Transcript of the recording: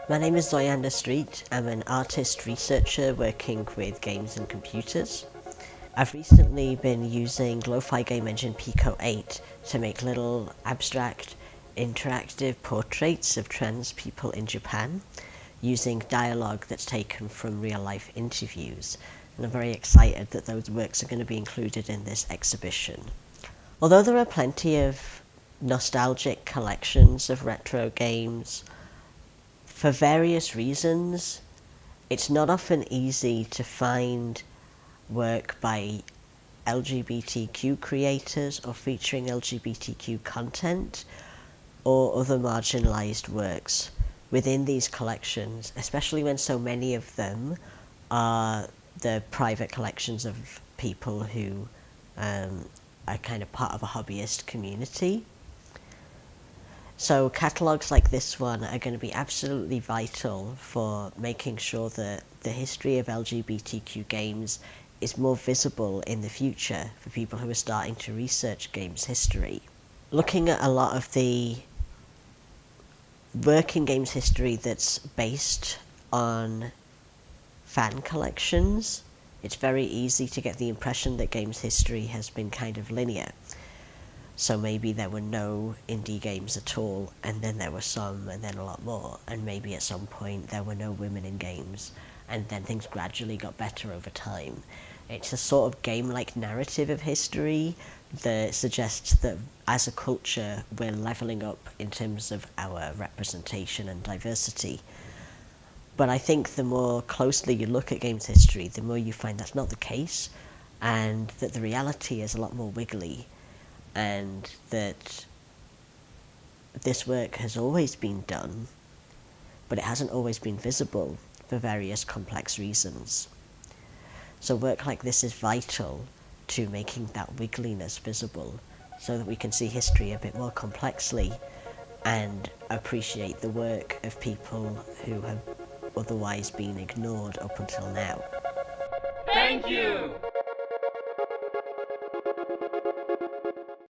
My name is Zoyander Street. I'm an artist researcher working with games and computers. I've recently been using lo-fi game engine Pico 8 to make little abstract, interactive portraits of trans people in Japan using dialogue that's taken from real-life interviews. And I'm very excited that those works are going to be included in this exhibition. Although there are plenty of nostalgic collections of retro games, for various reasons, it's not often easy to find work by LGBTQ creators or featuring LGBTQ content or other marginalized works within these collections, especially when so many of them are the private collections of people who are kind of part of a hobbyist community. So catalogues like this one are going to be absolutely vital for making sure that the history of LGBTQ games is more visible in the future for people who are starting to research games history. Looking at a lot of the work in games history that's based on fan collections, it's very easy to get the impression that games history has been kind of linear. So maybe there were no indie games at all, and then there were some, and then a lot more, and maybe at some point there were no women in games, and then things gradually got better over time. It's a sort of game-like narrative of history that suggests that as a culture we're leveling up in terms of our representation and diversity. But I think the more closely you look at games history, the more you find that's not the case, and that the reality is a lot more wiggly, and that this work has always been done, but it hasn't always been visible for various complex reasons. So work like this is vital to making that wiggliness visible so that we can see history a bit more complexly and appreciate the work of people who have otherwise been ignored up until now. Thank you!